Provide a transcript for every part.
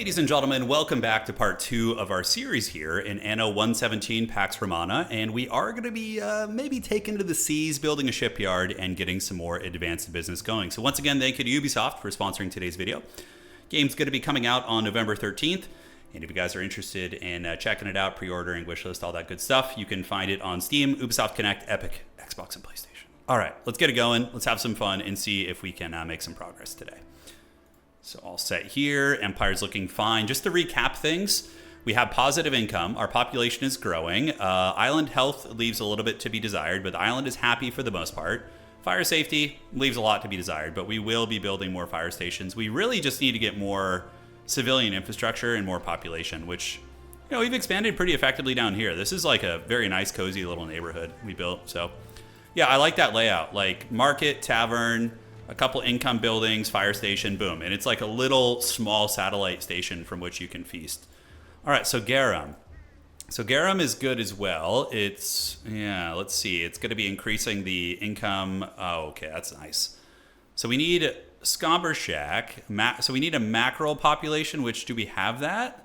Ladies and gentlemen, welcome back to part 2 of our series here in Anno 117 Pax Romana, and we are going to be maybe taken to the seas, building a shipyard, and getting some more advanced business going. So once again, thank you to Ubisoft for sponsoring today's video. Game's going to be coming out on November 13th, and if you guys are interested in checking it out, pre-ordering, wishlist, all that good stuff, you can find it on Steam, Ubisoft Connect, Epic, Xbox, and PlayStation. All right, let's get it going. Let's have some fun and see if we can make some progress today. So all set here. Empire's looking fine. Just to recap things, we have positive income. Our population is growing. Island health leaves a little bit to be desired, but the island is happy for the most part. Fire safety leaves a lot to be desired, but we will be building more fire stations. We really just need to get more civilian infrastructure and more population, which, you know, we've expanded pretty effectively down here. This is like a very nice, cozy little neighborhood we built. So yeah, I like that layout. Like market, tavern, a couple income buildings, fire station, boom. And it's like a little small satellite station from which you can feast. All right, so Garam. So Garam is good as well. It's, yeah, let's see. It's going to be increasing the income. Oh, okay, that's nice. So we need Scomber Shack. So we need a mackerel population, which do we have that?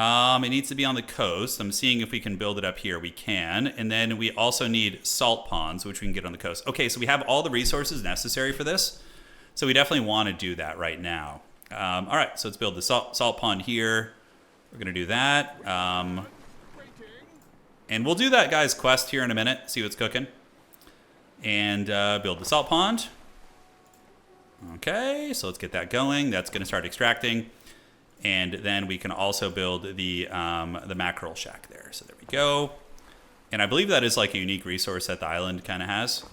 It needs to be on the coast. I'm seeing if we can build it up here. We can. And then we also need salt ponds, which we can get on the coast. Okay, so we have all the resources necessary for this. So we definitely want to do that right now. All right, so let's build the salt pond here. We're going to do that. And we'll do that guy's quest here in a minute, see what's cooking. And build the salt pond. Okay, so let's get that going. That's going to start extracting. And then we can also build the mackerel shack there. So there we go. And I believe that is like a unique resource that the island kind of has.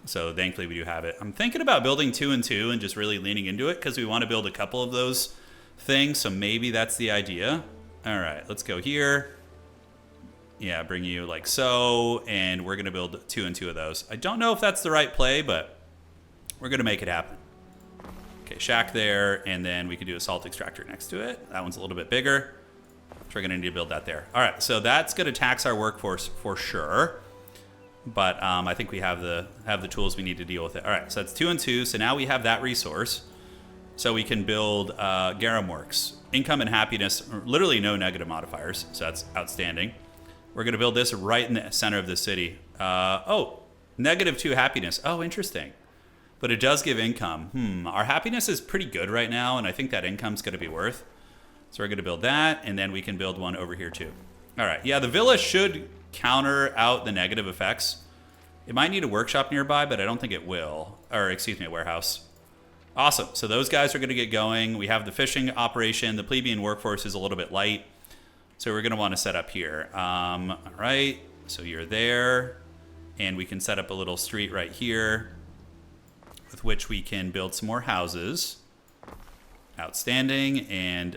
So thankfully we do have it. I'm thinking about building 2 and 2 and just really leaning into it because we want to build a couple of those things. So maybe that's the idea. All right, let's go here. Yeah, bring you like so. And we're going to build 2 and 2 of those. I don't know if that's the right play, but we're going to make it happen. Okay, shack there, and then we could do a salt extractor next to it. That one's a little bit bigger. So we're going to need to build that there. All right, so that's going to tax our workforce for sure. But I think we have the tools we need to deal with it. All right, so that's 2 and 2. So now we have that resource. So we can build Garam Works. Income and happiness, literally no negative modifiers. So that's outstanding. We're going to build this right in the center of the city. -2 happiness. Oh, interesting. But it does give income. Our happiness is pretty good right now, and I think that income's going to be worth. So we're going to build that, and then we can build one over here too. All right, yeah, the villa should counter out the negative effects. It might need a workshop nearby, but I don't think it will. Or, excuse me, a warehouse. Awesome, so those guys are going to get going. We have the fishing operation. The plebeian workforce is a little bit light, so we're going to want to set up here. All right, so you're there, and we can set up a little street right here, with which we can build some more houses. Outstanding. And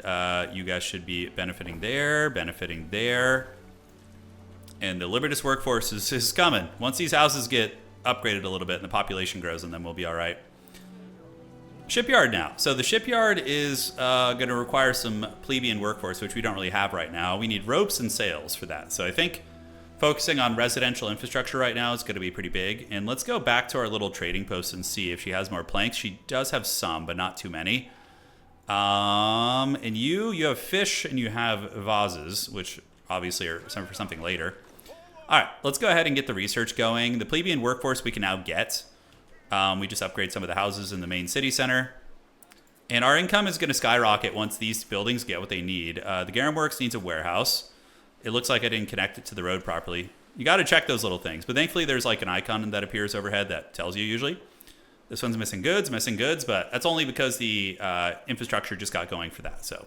you guys should be benefiting there, And the Libertas workforce is coming. Once these houses get upgraded a little bit and the population grows, and then we'll be all right. Shipyard now. So the shipyard is going to require some plebeian workforce, which we don't really have right now. We need ropes and sails for that. So I think focusing on residential infrastructure right now is going to be pretty big. And let's go back to our little trading post and see if she has more planks. She does have some, but not too many. And you have fish and you have vases, which obviously are some for something later. All right, let's go ahead and get the research going. The plebeian workforce we can now get. We just upgrade some of the houses in the main city center. And our income is going to skyrocket once these buildings get what they need. The Garam Works needs a warehouse. It looks like I didn't connect it to the road properly. You got to check those little things. But thankfully, there's like an icon that appears overhead that tells you usually. This one's missing goods, but that's only because the infrastructure just got going for that. So,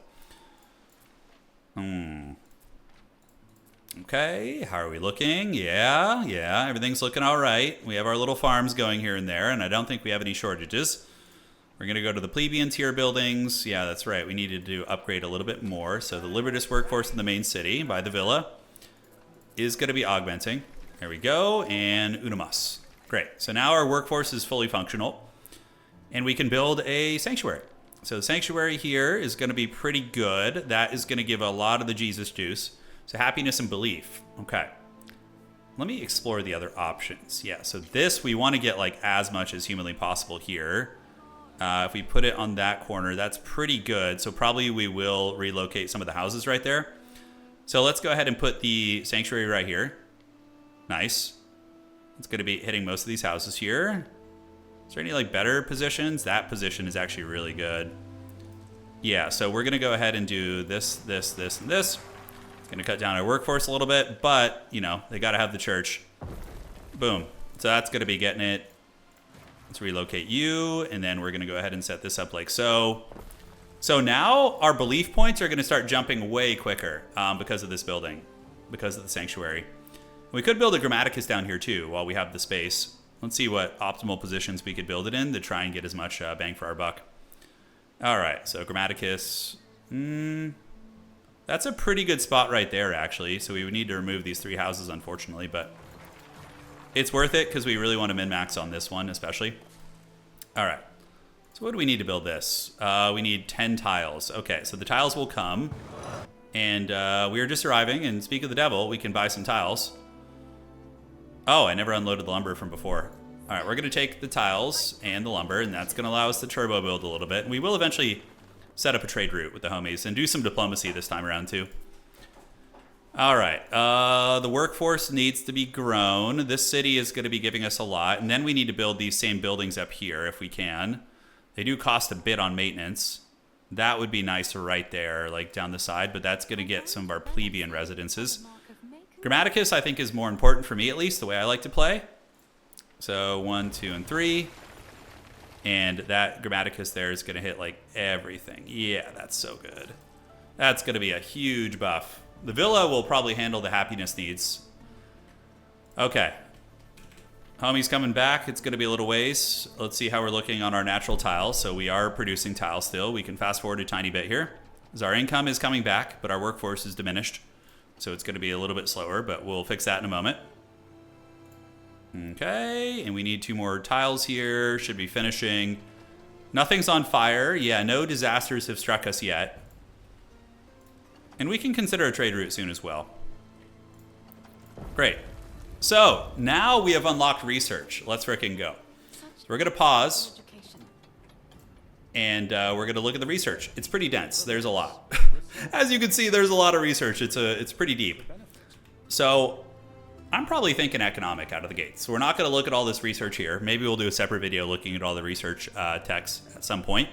okay, how are we looking? Yeah, everything's looking all right. We have our little farms going here and there, and I don't think we have any shortages. We're going to go to the plebeian tier buildings. Yeah, that's right. We needed to upgrade a little bit more. So the Libertas workforce in the main city by the villa is going to be augmenting. There we go. And Unamas. Great. So now our workforce is fully functional. And we can build a sanctuary. So the sanctuary here is going to be pretty good. That is going to give a lot of the Jesus juice. So happiness and belief. Okay. Let me explore the other options. Yeah, so this, we want to get like as much as humanly possible here. If we put it on that corner, that's pretty good. So probably we will relocate some of the houses right there. So let's go ahead and put the sanctuary right here. Nice. It's going to be hitting most of these houses here. Is there any like better positions? That position is actually really good. Yeah, so we're going to go ahead and do this, this, this, and this. It's going to cut down our workforce a little bit, but, you know, they got to have the church. Boom. So that's going to be getting it. Let's relocate you, and then we're going to go ahead and set this up like so. So now our belief points are going to start jumping way quicker because of this building, because of the sanctuary. We could build a Grammaticus down here too while we have the space. Let's see what optimal positions we could build it in to try and get as much bang for our buck. All right, so Grammaticus. That's a pretty good spot right there, actually. So we would need to remove these 3 houses, unfortunately, but it's worth it because we really want to min-max on this one, especially. All right. So what do we need to build this? We need 10 tiles. Okay, so the tiles will come. And we are just arriving, and speak of the devil, we can buy some tiles. Oh, I never unloaded the lumber from before. All right, we're going to take the tiles and the lumber, and that's going to allow us to turbo build a little bit. And we will eventually set up a trade route with the homies and do some diplomacy this time around, too. All right, the workforce needs to be grown. This city is going to be giving us a lot. And then we need to build these same buildings up here if we can. They do cost a bit on maintenance. That would be nice right there, like down the side, but that's going to get some of our plebeian residences. Grammaticus, I think, is more important for me, at least, the way I like to play. So 1, 2, and 3. And that Grammaticus there is going to hit, like, everything. Yeah, that's so good. That's going to be a huge buff. The villa will probably handle the happiness needs. Okay. Homie's coming back. It's going to be a little ways. Let's see how we're looking on our natural tiles. So we are producing tiles still. We can fast forward a tiny bit here. As our income is coming back, but our workforce is diminished. So it's going to be a little bit slower, but we'll fix that in a moment. Okay, and we need 2 more tiles here. Should be finishing. Nothing's on fire. Yeah, no disasters have struck us yet. And we can consider a trade route soon as well. Great. So, now we have unlocked research. Let's frickin' go. So we're going to pause. And we're going to look at the research. It's pretty dense. There's a lot. As you can see, there's a lot of research. It's pretty deep. So, I'm probably thinking economic out of the gate. So we're not going to look at all this research here. Maybe we'll do a separate video looking at all the research texts at some point.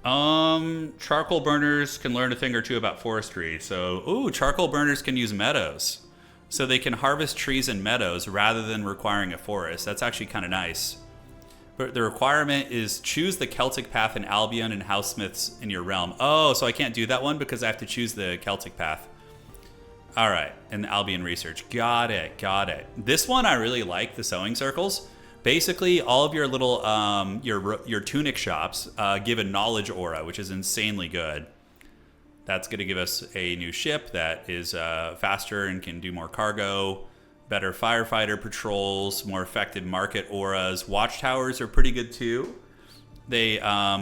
Charcoal burners can learn a thing or two about forestry. So, ooh, charcoal burners can use meadows. So they can harvest trees in meadows rather than requiring a forest. That's actually kind of nice. But the requirement is choose the Celtic path in Albion and housesmiths in your realm. Oh, so I can't do that one because I have to choose the Celtic path. All right, and the Albion research. Got it, got it. This one I really like, the sewing circles. Basically, all of your little, your tunic shops give a knowledge aura, which is insanely good. That's going to give us a new ship that is faster and can do more cargo, better firefighter patrols, more effective market auras. Watchtowers are pretty good too. They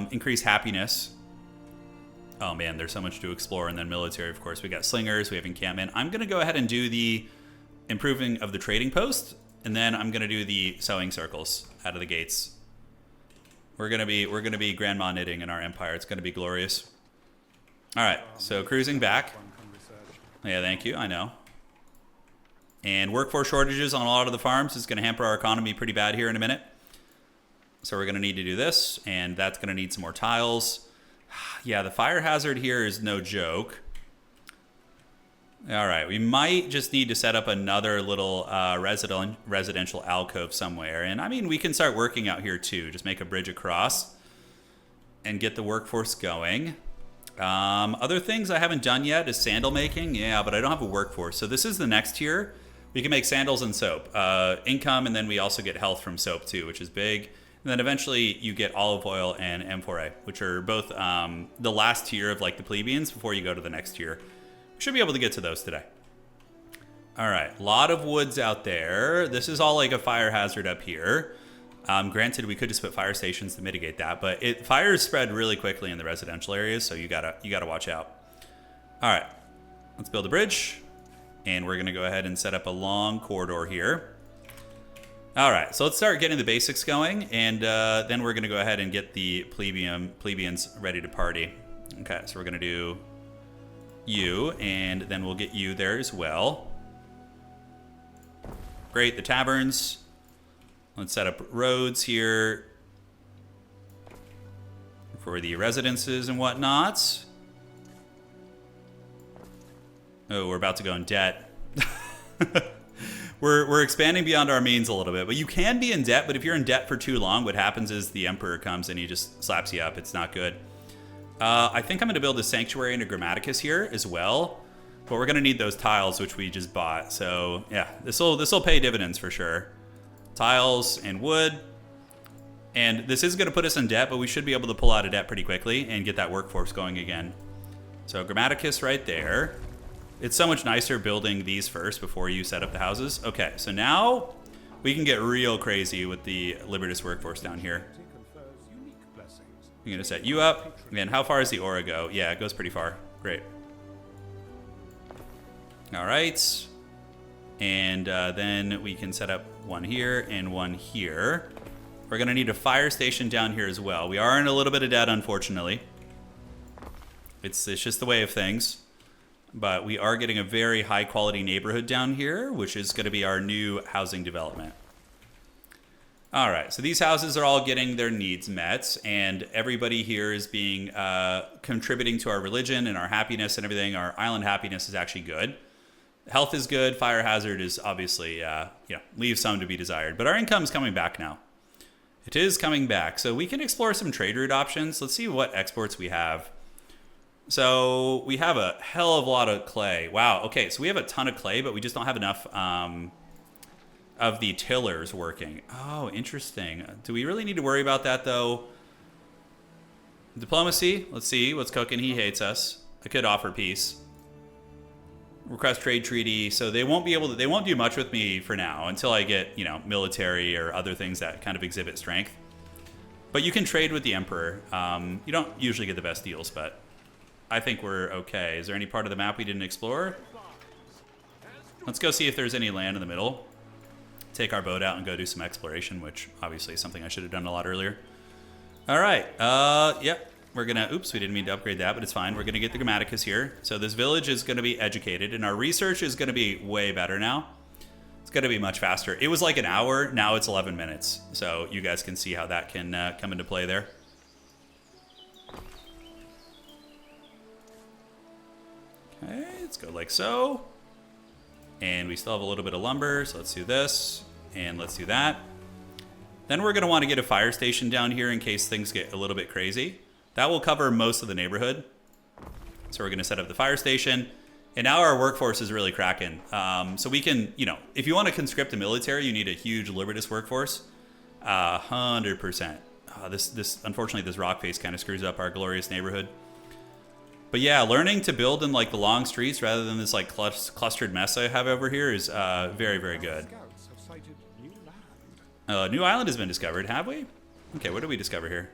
increase happiness. Oh man, there's so much to explore. And then military, of course. We got slingers, we have encampment. I'm going to go ahead and do the improving of the trading post, and then I'm going to do the sewing circles out of the gates. We're going to be grandma knitting in our empire. It's going to be glorious. All right, so cruising back. Yeah, thank you. I know. And workforce shortages on a lot of the farms is going to hamper our economy pretty bad here in a minute. So we're going to need to do this, and that's going to need some more tiles. Yeah, the fire hazard here is no joke. All right, we might just need to set up another little residential alcove somewhere. And I mean, we can start working out here too. Just make a bridge across and get the workforce going. Other things I haven't done yet is sandal making. Yeah, but I don't have a workforce. So this is the next tier. We can make sandals and soap. Income, and then we also get health from soap too, which is big. And then eventually you get olive oil and M4A, which are both the last tier of like the plebeians before you go to the next tier. We should be able to get to those today. All right, a lot of woods out there. This is all like a fire hazard up here. Granted, we could just put fire stations to mitigate that, but fires spread really quickly in the residential areas, so you gotta watch out. All right, let's build a bridge, and we're gonna go ahead and set up a long corridor here. All right, so let's start getting the basics going, and then we're going to go ahead and get the plebeians ready to party. Okay, so we're going to do you, and then we'll get you there as well. Great, the taverns. Let's set up roads here for the residences and whatnot. Oh, we're about to go in debt. We're expanding beyond our means a little bit, but you can be in debt. But if you're in debt for too long, what happens is the emperor comes and he just slaps you up. It's not good. I think I'm going to build a sanctuary and a grammaticus here as well, but we're going to need those tiles which we just bought. So yeah, this will pay dividends for sure. Tiles and wood, and this is going to put us in debt, but we should be able to pull out of debt pretty quickly and get that workforce going again. So grammaticus right there. It's so much nicer building these first before you set up the houses. Okay, so now we can get real crazy with the Libertas workforce down here. I'm going to set you up. And how far does the aura go? Yeah, it goes pretty far. Great. All right. And then we can set up one here and one here. We're going to need a fire station down here as well. We are in a little bit of debt, unfortunately. It's just the way of things. But we are getting a very high quality neighborhood down here, which is going to be our new housing development. All right, so these houses are all getting their needs met, and everybody here is being contributing to our religion and our happiness and everything. Our island happiness is actually good. Health is good. Fire hazard is obviously, leaves some to be desired. But our income is coming back now. It is coming back. So we can explore some trade route options. Let's see what exports we have. So we have a hell of a lot of clay. Wow. Okay, so we have a ton of clay, but we just don't have enough of the tillers working. Oh, interesting. Do we really need to worry about that, though? Diplomacy. Let's see what's cooking. He hates us. I could offer peace. Request trade treaty. So they won't do much with me for now until I get, military or other things that kind of exhibit strength. But you can trade with the emperor. You don't usually get the best deals, but I think we're okay. Is there any part of the map we didn't explore? Let's go see if there's any land in the middle. Take our boat out and go do some exploration, which obviously is something I should have done a lot earlier. All right. Yep. We're going to... Oops, we didn't mean to upgrade that, but it's fine. We're going to get the grammaticus here. So this village is going to be educated, and our research is going to be way better now. It's going to be much faster. It was like an hour. Now it's 11 minutes. So you guys can see how that can come into play there. Okay, let's go like so. And we still have a little bit of lumber, so let's do this, and let's do that. Then we're going to want to get a fire station down here in case things get a little bit crazy. That will cover most of the neighborhood. So we're going to set up the fire station. And now our workforce is really cracking. So we can, if you want to conscript a military, you need a huge Libertas workforce. 100%. Unfortunately, this rock face kind of screws up our glorious neighborhood. But yeah, learning to build in like the long streets rather than this like clustered mess I have over here is very, very good. New island has been discovered, have we? Okay, what did we discover here?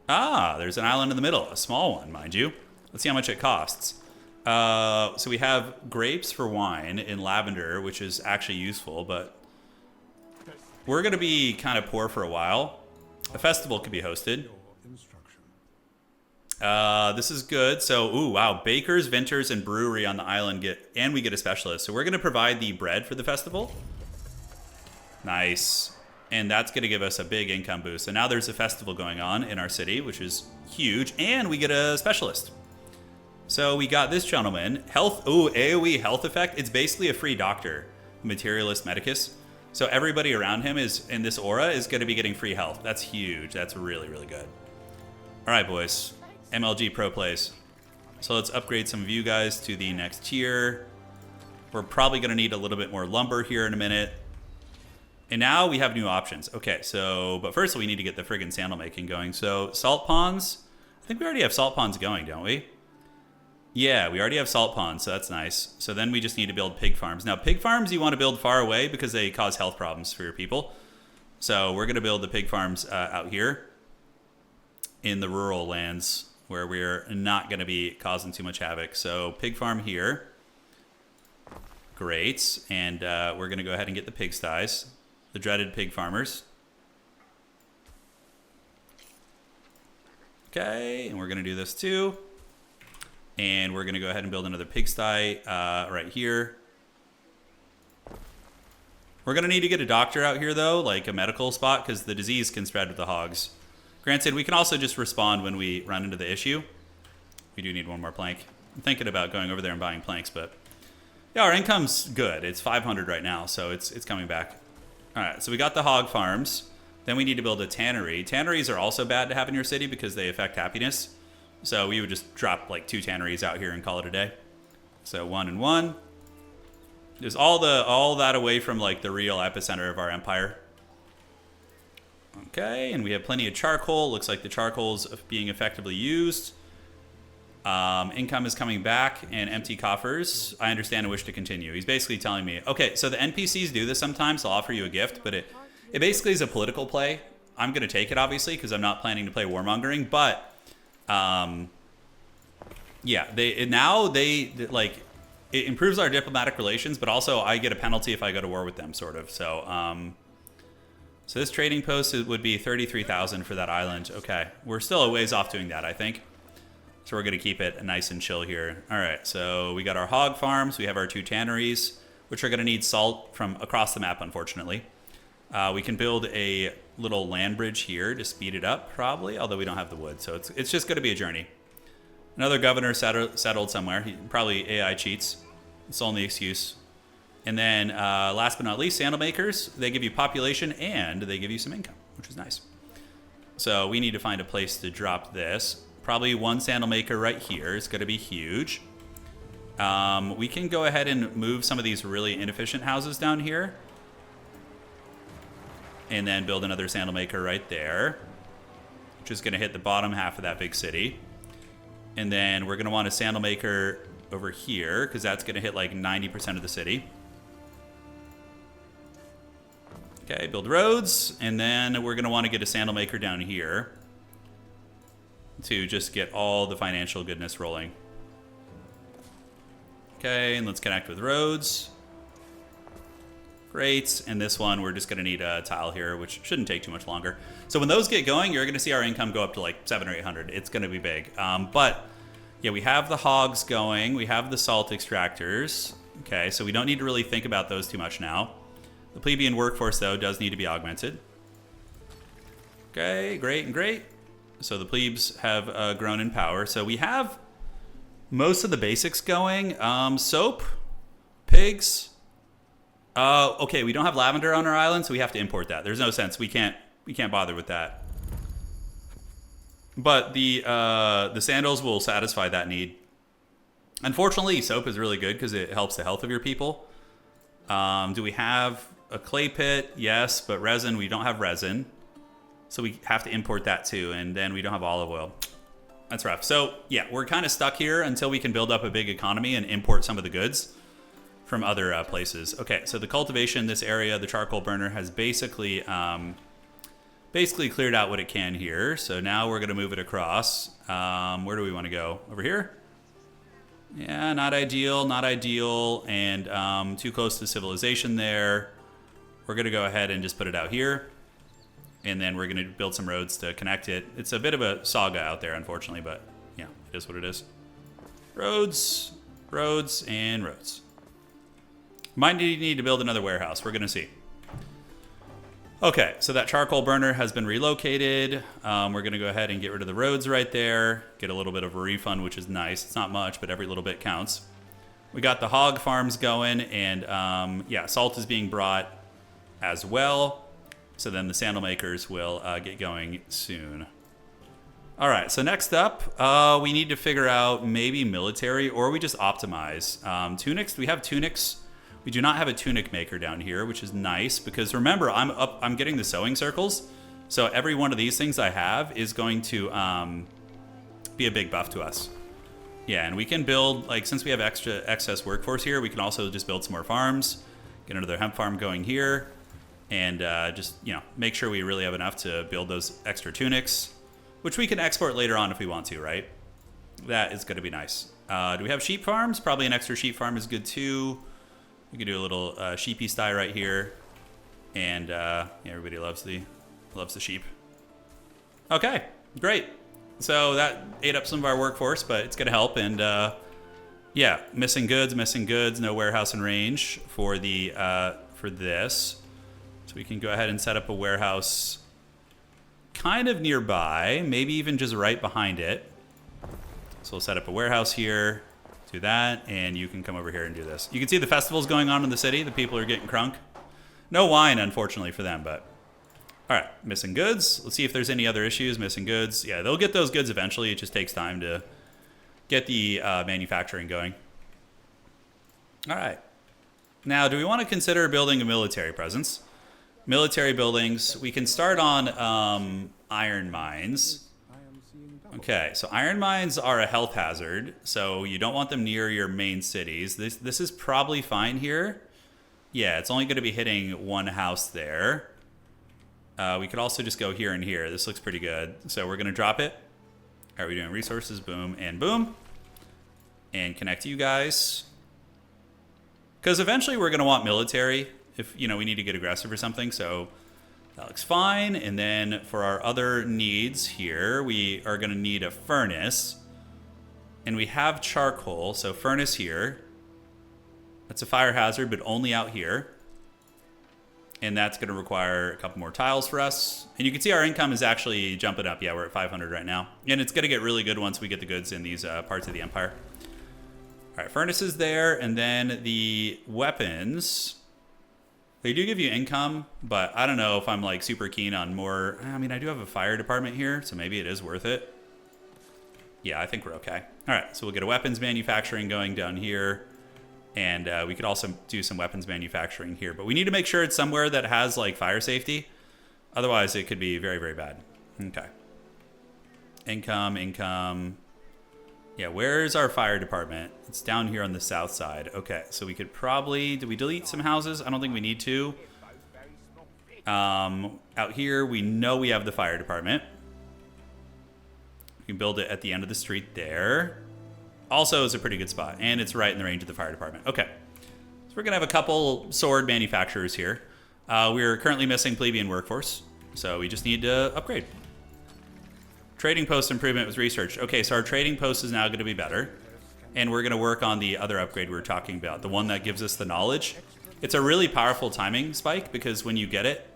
Ah, there's an island in the middle, a small one, mind you. Let's see how much it costs. So we have grapes for wine and lavender, which is actually useful, but we're going to be kind of poor for a while. A festival could be hosted. This is good. So, ooh, wow. Bakers, vintners, and brewery on the island we get a specialist. So we're going to provide the bread for the festival. Nice. And that's going to give us a big income boost. So now there's a festival going on in our city, which is huge. And we get a specialist. So we got this gentleman. Health, AoE health effect. It's basically a free doctor. Materialist medicus. So everybody around him is in this aura is going to be getting free health. That's huge. That's really, really good. All right, boys. MLG Pro Plays. So let's upgrade some of you guys to the next tier. We're probably going to need a little bit more lumber here in a minute. And now we have new options. Okay, but first we need to get the friggin' sandal making going. So salt ponds. I think we already have salt ponds going, don't we? Yeah, we already have salt ponds, so that's nice. So then we just need to build pig farms. Now, pig farms you want to build far away because they cause health problems for your people. So we're going to build the pig farms out here in the rural lands where we're not going to be causing too much havoc. So pig farm here. Great. And we're going to go ahead and get the pigsties. The dreaded pig farmers. Okay, and we're going to do this too. And we're going to go ahead and build another pigsty right here. We're going to need to get a doctor out here, though, like a medical spot, because the disease can spread with the hogs. Granted, we can also just respond when we run into the issue. We do need one more plank. I'm thinking about going over there and buying planks, but yeah, our income's good. It's 500 right now, so it's coming back. All right, so we got the hog farms. Then we need to build a tannery. Tanneries are also bad to have in your city because they affect happiness. So we would just drop like 2 tanneries out here and call it a day. So 1 and 1. There's all that away from like the real epicenter of our empire. Okay, and we have plenty of charcoal. Looks like the charcoal's being effectively used. Income is coming back and empty coffers. I understand and wish to continue. He's basically telling me, okay, so the NPCs do this sometimes. They'll offer you a gift, but it basically is a political play. I'm going to take it, obviously, because I'm not planning to play warmongering, but yeah, it improves our diplomatic relations, but also I get a penalty if I go to war with them, sort of. So, so this trading post would be 33,000 for that island. Okay, we're still a ways off doing that, I think. So we're going to keep it nice and chill here. All right, so we got our hog farms. We have our 2 tanneries, which are going to need salt from across the map, unfortunately. We can build a little land bridge here to speed it up, probably, although we don't have the wood. So it's just going to be a journey. Another governor settled somewhere. Probably AI cheats. It's the only excuse. And then last but not least, sandal makers. They give you population and they give you some income, which is nice. So we need to find a place to drop this. Probably 1 sandal maker right here. It's going to be huge. We can go ahead and move some of these really inefficient houses down here. And then build another sandal maker right there, which is going to hit the bottom half of that big city. And then we're going to want a sandal maker over here, because that's going to hit like 90% of the city. Okay, build roads. And then we're going to want to get a sandal maker down here to just get all the financial goodness rolling. Okay, and let's connect with roads. Great, and this one we're just going to need a tile here, which shouldn't take too much longer. So when those get going, you're going to see our income go up to like 700 or 800. It's going to be big. But yeah, we have the hogs going. We have the salt extractors. Okay, so we don't need to really think about those too much now. The plebeian workforce, though, does need to be augmented. Okay, great and great. So the plebes have grown in power. So we have most of the basics going. Soap, pigs. Okay, we don't have lavender on our island, so we have to import that. There's no sense. We can't bother with that. But the sandals will satisfy that need. Unfortunately, soap is really good because it helps the health of your people. Do we have a clay pit? Yes, but resin, we don't have resin. So we have to import that too, and then we don't have olive oil. That's rough. So yeah, we're kind of stuck here until we can build up a big economy and import some of the goods from other places. Okay, so the cultivation in this area, the charcoal burner has basically cleared out what it can here. So now we're gonna move it across. Where do we wanna go? Over here? Yeah, not ideal, not ideal, and too close to civilization there. We're gonna go ahead and just put it out here. And then we're gonna build some roads to connect it. It's a bit of a saga out there, unfortunately, but yeah, it is what it is. Roads, roads, and roads. Might need to build another warehouse. We're going to see. Okay, so that charcoal burner has been relocated. We're going to go ahead and get rid of the roads right there. Get a little bit of a refund, which is nice. It's not much, but every little bit counts. We got the hog farms going, and yeah, salt is being brought as well. So then the sandal makers will get going soon. All right, so next up, we need to figure out maybe military, or we just optimize. Tunics, we have tunics. We do not have a tunic maker down here, which is nice because remember, I'm getting the sewing circles. So every one of these things I have is going to be a big buff to us. Yeah, and we can build, like, since we have excess workforce here, we can also just build some more farms, get another hemp farm going here, and just, you know, make sure we really have enough to build those extra tunics, which we can export later on if we want to, right? That is going to be nice. Do we have sheep farms? Probably an extra sheep farm is good too. We could do a little sheepy sty right here. And yeah, everybody loves the sheep. Okay, great. So that ate up some of our workforce, but it's gonna help. And yeah, missing goods, no warehouse in range for the for this. So we can go ahead and set up a warehouse kind of nearby, maybe even just right behind it. So we'll set up a warehouse here, do that, and you can come over here and do this. You can see the festivals going on in the city. The people are getting crunk. No wine, unfortunately, for them, but... All right, missing goods. Let's see if there's any other issues. Missing goods. Yeah, they'll get those goods eventually. It just takes time to get the manufacturing going. All right. Now, do we want to consider building a military presence? Military buildings. We can start on iron mines. Okay, so iron mines are a health hazard, so you don't want them near your main cities. This is probably fine here. Yeah, it's only going to be hitting one house there. We could also just go here and here. This looks pretty good. So we're going to drop it. Are we doing resources? Boom and boom. And connect you guys. Because eventually we're going to want military if, you know, we need to get aggressive or something. So that looks fine. And then for our other needs here, we are going to need a furnace. And we have charcoal. So furnace here. That's a fire hazard, but only out here. And that's going to require a couple more tiles for us. And you can see our income is actually jumping up. Yeah, we're at 500 right now. And it's going to get really good once we get the goods in these parts of the empire. All right, furnaces there. And then the weapons. They do give you income, but I don't know if I'm like super keen on more. I mean, I do have a fire department here, so maybe it is worth it. Yeah, I think we're okay. All right, so we'll get a weapons manufacturing going down here. And we could also do some weapons manufacturing here. But we need to make sure it's somewhere that has like fire safety. Otherwise, it could be very, very bad. Okay. Income. Yeah, where's our fire department? It's down here on the south side. Okay, so we could probably... Did we delete some houses? I don't think we need to. Out here, we know we have the fire department. We can build it at the end of the street there. Also is a pretty good spot, and it's right in the range of the fire department. Okay, so we're going to have a couple sword manufacturers here. We're currently missing plebeian workforce, so we just need to upgrade. Trading post improvement was researched. Okay, so our trading post is now going to be better, and we're going to work on the other upgrade we were talking about, the one that gives us the knowledge. It's a really powerful timing spike, because when you get it,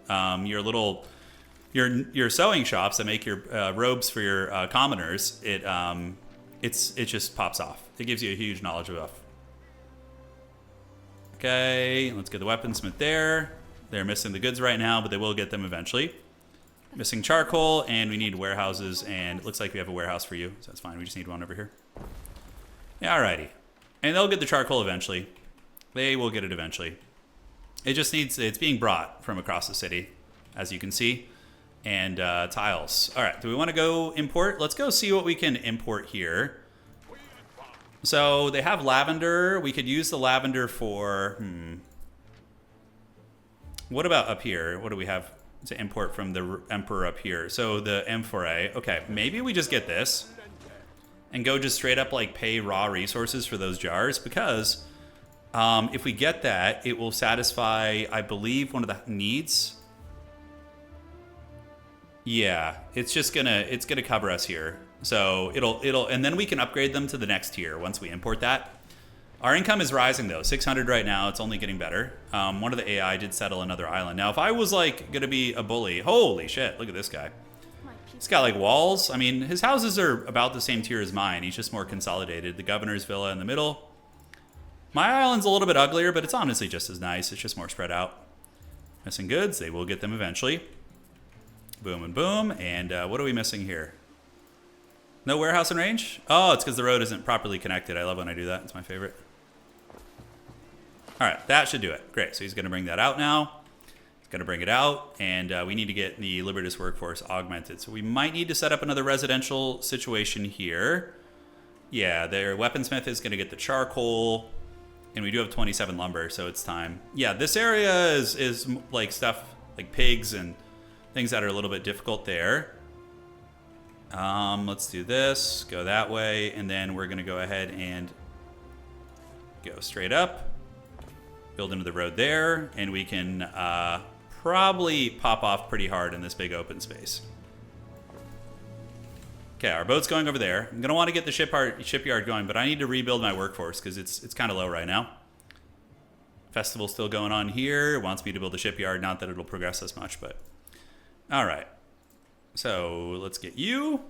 your sewing shops that make your robes for your commoners, it just pops off. It gives you a huge knowledge buff. Okay, let's get the weaponsmith there. They're missing the goods right now, but they will get them eventually. Missing charcoal, and we need warehouses, and it looks like we have a warehouse for you, so that's fine. We just need one over here. Yeah, alrighty. And they'll get the charcoal eventually. They will get it eventually. It just needs, it's being brought from across the city, as you can see. And tiles. All right, do we want to go import? Let's go see what we can import here. So they have lavender. We could use the lavender for... What about up here? What do we have to import from the emperor up here? So the amphora. Okay, maybe we just get this and go just straight up like pay raw resources for those jars, because if we get that, it will satisfy, I believe, one of the needs. Yeah, it's gonna cover us here. So it'll and then we can upgrade them to the next tier once we import that. Our income is rising though, 600 right now. It's only getting better. One of the AI did settle another island. Now, if I was like gonna be a bully, holy shit, look at this guy. He's got like walls. I mean, his houses are about the same tier as mine. He's just more consolidated. The governor's villa in the middle. My island's a little bit uglier, but it's honestly just as nice. It's just more spread out. Missing goods, they will get them eventually. Boom and boom. And what are we missing here? No warehouse in range? Oh, it's because the road isn't properly connected. I love when I do that. It's my favorite. All right, that should do it. Great. So he's going to bring that out now. He's going to bring it out. And we need to get the Libertas workforce augmented. So we might need to set up another residential situation here. Yeah, their weaponsmith is going to get the charcoal. And we do have 27 lumber, so it's time. Yeah, this area is like stuff like pigs and things that are a little bit difficult there. Let's do this, go that way, and then we're gonna go ahead and go straight up, build into the road there, and we can probably pop off pretty hard in this big open space. Okay, our boat's going over there. I'm going to want to get the shipyard going, but I need to rebuild my workforce because it's kind of low right now. Festival's still going on here. It wants me to build a shipyard. Not that it'll progress as much, but... All right. So let's get you.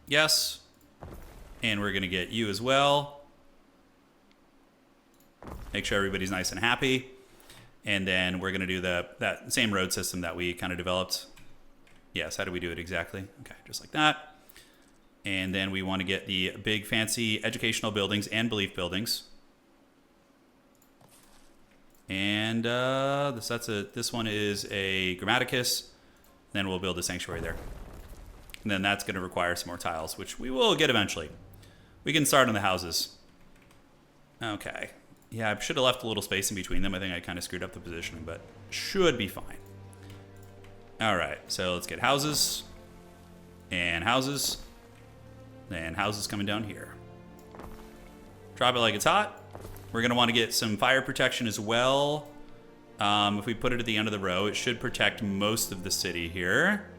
Yes. And we're going to get you as well. Make sure everybody's nice and happy. And then we're going to do that same road system that we kind of developed. Yes, how do we do it exactly? Okay, just like that. And then we want to get the big fancy educational buildings and belief buildings. And this one is a Grammaticus. Then we'll build a sanctuary there. And then that's going to require some more tiles, which we will get eventually. We can start on the houses. Okay. Yeah, I should have left a little space in between them. I think I kind of screwed up the positioning, but should be fine. All right, so let's get houses. And houses. And houses coming down here. Drop it like it's hot. We're going to want to get some fire protection as well. If we put it at the end of the row, it should protect most of the city here.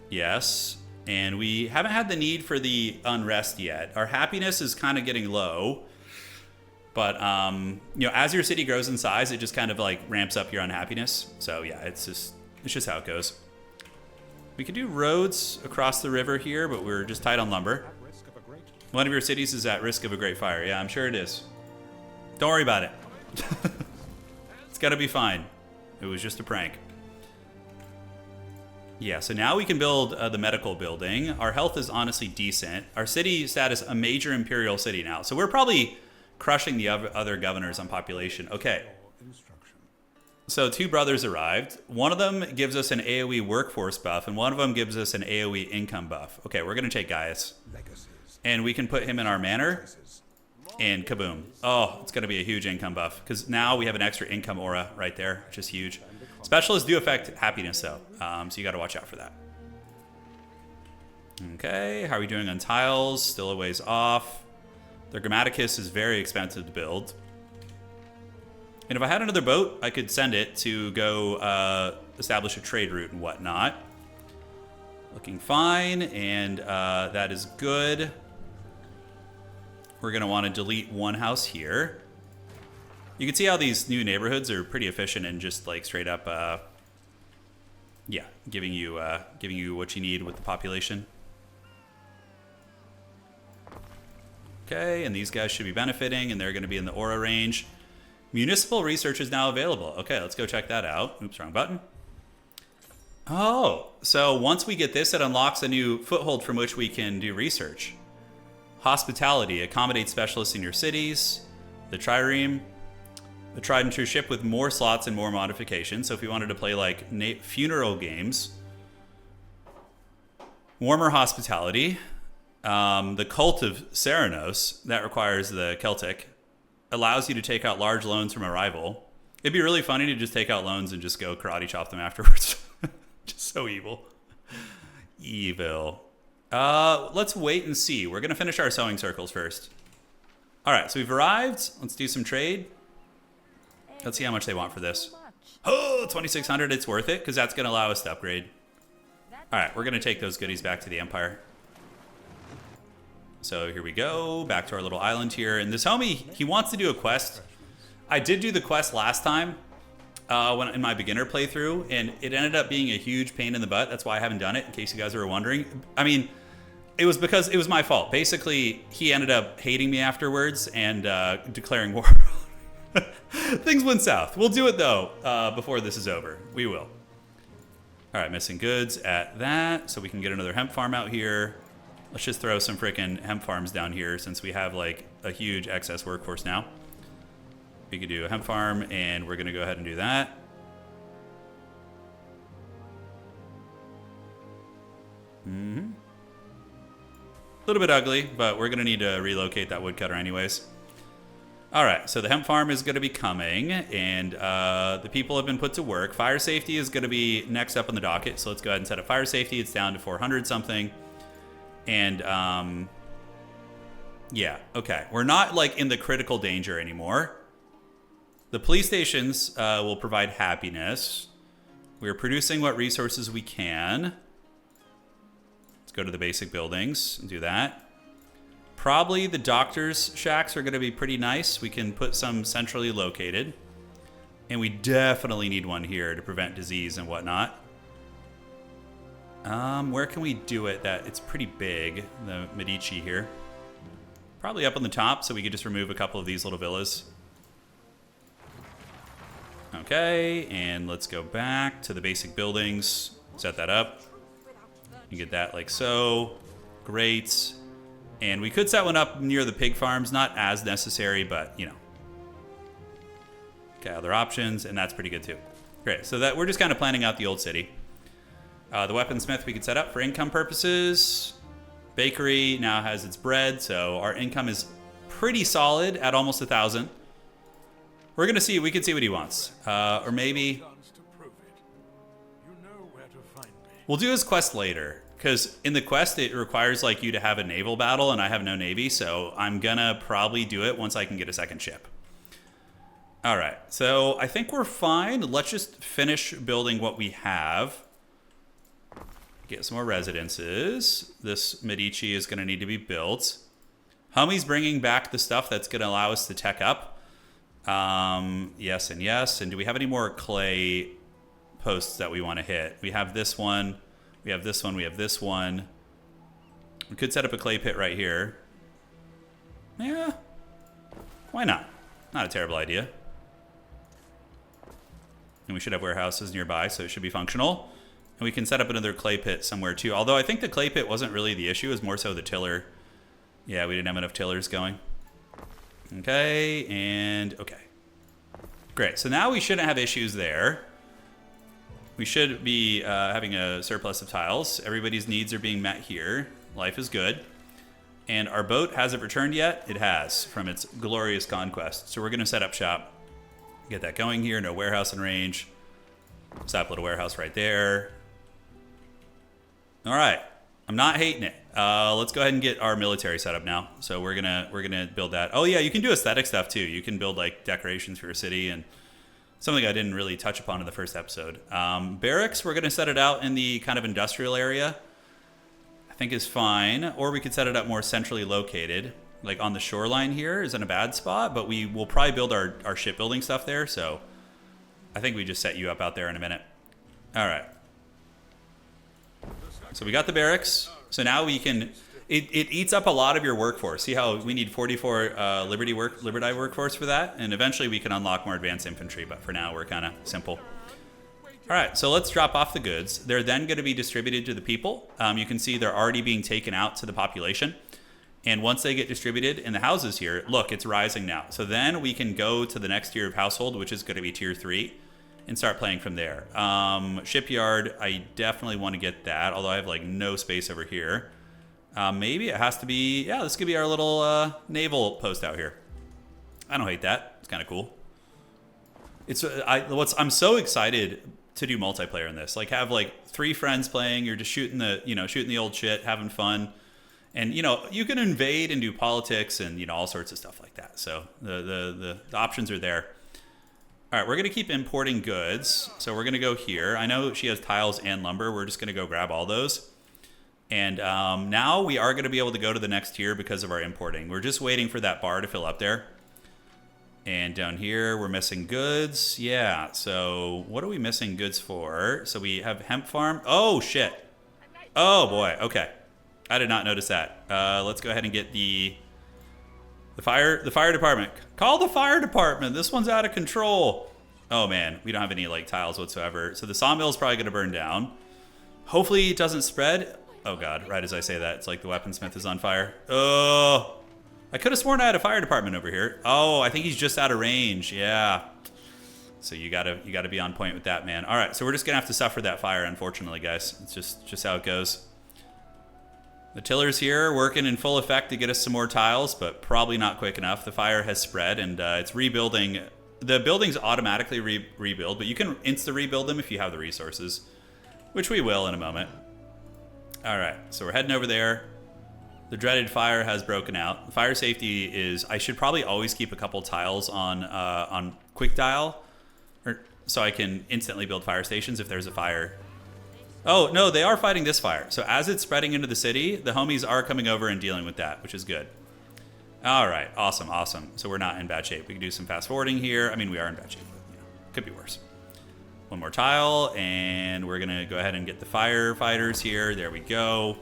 Yes. And we haven't had the need for the unrest yet. Our happiness is kind of getting low. But, you know, as your city grows in size, it just kind of like ramps up your unhappiness. So, yeah, it's just how it goes. We could do roads across the river here, but we're just tight on lumber. One of your cities is at risk of a great fire. Yeah, I'm sure it is. Don't worry about it. It's got to be fine. It was just a prank. Yeah, so now we can build the medical building. Our health is honestly decent. Our city status, a major imperial city now. So we're probably crushing the other governors on population. Okay. So 2 brothers arrived. One of them gives us an AoE workforce buff, and one of them gives us an AoE income buff. Okay, we're going to take Gaius. And we can put him in our manor. And kaboom. Oh, it's going to be a huge income buff. Because now we have an extra income aura right there, which is huge. Specialists do affect happiness, though. So you got to watch out for that. Okay, how are we doing on tiles? Still a ways off. Their Grammaticus is very expensive to build. And if I had another boat, I could send it to go establish a trade route and whatnot. Looking fine, and that is good. We're going to want to delete one house here. You can see how these new neighborhoods are pretty efficient and just like straight up, yeah, giving you what you need with the population. Okay, and these guys should be benefiting, and they're going to be in the aura range. Municipal research is now available. Okay, let's go check that out. Oops, wrong button. Oh, so once we get this, it unlocks a new foothold from which we can do research. Hospitality, accommodate specialists in your cities. The trireme, a tried and true ship with more slots and more modifications. So if we wanted to play like funeral games. Warmer hospitality. The cult of Ceranos, that requires the Celtic, allows you to take out large loans from a rival. It'd be really funny to just take out loans and just go karate chop them afterwards. Just so evil. Evil. Let's wait and see. We're going to finish our sewing circles first. All right, so we've arrived. Let's do some trade. Let's see how much they want for this. Oh, 2,600. It's worth it because that's going to allow us to upgrade. All right, we're going to take those goodies back to the Empire. So here we go, back to our little island here. And this homie, he wants to do a quest. I did do the quest last time when in my beginner playthrough, and it ended up being a huge pain in the butt. That's why I haven't done it, in case you guys were wondering. I mean, it was because it was my fault. Basically, he ended up hating me afterwards and declaring war. Things went south. We'll do it, though, before this is over. We will. All right, missing goods at that, so we can get another hemp farm out here. Let's just throw some freaking hemp farms down here since we have like a huge excess workforce now. We could do a hemp farm, and we're going to go ahead and do that. A little bit ugly, but we're going to need to relocate that woodcutter anyways. All right, so the hemp farm is going to be coming, and the people have been put to work. Fire safety is going to be next up on the docket, so let's go ahead and set up fire safety. It's down to 400 something. And, yeah, okay. We're not, like, in the critical danger anymore. The police stations will provide happiness. We're producing what resources we can. Let's go to the basic buildings and do that. Probably the doctor's shacks are going to be pretty nice. We can put some centrally located. And we definitely need one here to prevent disease and whatnot. Where can we do it that it's pretty big, the Medici here? Probably up on the top, so we could just remove a couple of these little villas. Okay, and let's go back to the basic buildings. Set that up. You get that like so. Great. And we could set one up near the pig farms. Not as necessary, but, you know. Okay, other options, and that's pretty good too. Great, so that we're just kind of planning out the old city. The weaponsmith we could set up for income purposes. Bakery now has its bread, so our income is pretty solid at almost 1,000. We're gonna see. We can see what he wants, or maybe we'll do his quest later. Because in the quest, it requires like you to have a naval battle, and I have no navy, so I'm gonna probably do it once I can get a second ship. All right, so I think we're fine. Let's just finish building what we have. Get some more residences. This Medici is gonna need to be built. Hummy's bringing back the stuff that's gonna allow us to tech up. Yes and yes. And do we have any more clay posts that we want to hit? We have this one. We have this one. We have this one. We could set up a clay pit right here. Yeah. Why not? Not a terrible idea. And we should have warehouses nearby, so it should be functional. And we can set up another clay pit somewhere too. Although I think the clay pit wasn't really the issue. It was more so the tiller. Yeah, we didn't have enough tillers going. Okay, and okay. Great, so now we shouldn't have issues there. We should be having a surplus of tiles. Everybody's needs are being met here. Life is good. And our boat hasn't returned yet. It has, from its glorious conquest. So we're going to set up shop. Get that going here. No warehouse in range. Set up a little warehouse right there. All right. I'm not hating it. Let's go ahead and get our military set up now. So we're gonna build that. Oh yeah, you can do aesthetic stuff too. You can build like decorations for your city, and something I didn't really touch upon in the first episode. Barracks, we're gonna set it out in the kind of industrial area. I think is fine. Or we could set it up more centrally located, like on the shoreline here isn't a bad spot, but we will probably build our shipbuilding stuff there. So I think we just set you up out there in a minute. All right. So we got the barracks. So now we can, it eats up a lot of your workforce. See how we need 44 Liberty workforce for that? And eventually we can unlock more advanced infantry, but for now we're kind of simple. All right, so let's drop off the goods. They're then going to be distributed to the people. You can see they're already being taken out to the population. And once they get distributed in the houses here, look, it's rising now. So then we can go to the next tier of household, which is going to be tier 3. And start playing from there. Shipyard, I definitely want to get that, although I have like no space over here. Maybe it has to be, yeah, this could be our little naval post out here. I don't hate that. It's kind of cool. I'm so excited to do multiplayer in this. Like have like 3 friends playing. You're just shooting the old shit, having fun, and you can invade and do politics and all sorts of stuff like that. So the options are there. All right, we're going to keep importing goods. So we're going to go here. I know she has tiles and lumber. We're just going to go grab all those. And now we are going to be able to go to the next tier because of our importing. We're just waiting for that bar to fill up there. And down here, we're missing goods. Yeah, so what are we missing goods for? So we have hemp farm. Oh, shit. Oh, boy. Okay. I did not notice that. Let's go ahead and get the fire department. Call the fire department. This one's out of control. Oh man, we don't have any like tiles whatsoever. So the sawmill is probably going to burn down. Hopefully it doesn't spread. Oh god, right as I say that, it's like the weaponsmith is on fire. Oh, I could have sworn I had a fire department over here. Oh, I think he's just out of range. Yeah. So you gotta be on point with that, man. All right, so we're just gonna have to suffer that fire, unfortunately, guys. It's just how it goes. The tiller's here working in full effect to get us some more tiles, but probably not quick enough. The fire has spread and it's rebuilding. The buildings automatically rebuild, but you can insta-rebuild them if you have the resources, which we will in a moment. All right, so we're heading over there. The dreaded fire has broken out. Fire safety is... I should probably always keep a couple tiles on quick dial, so I can instantly build fire stations if there's a fire. Oh, no, they are fighting this fire. So as it's spreading into the city, the homies are coming over and dealing with that, which is good. All right, awesome, awesome. So we're not in bad shape. We can do some fast forwarding here. I mean, we are in bad shape, but you know, could be worse. One more tile, and we're going to go ahead and get the firefighters here. There we go.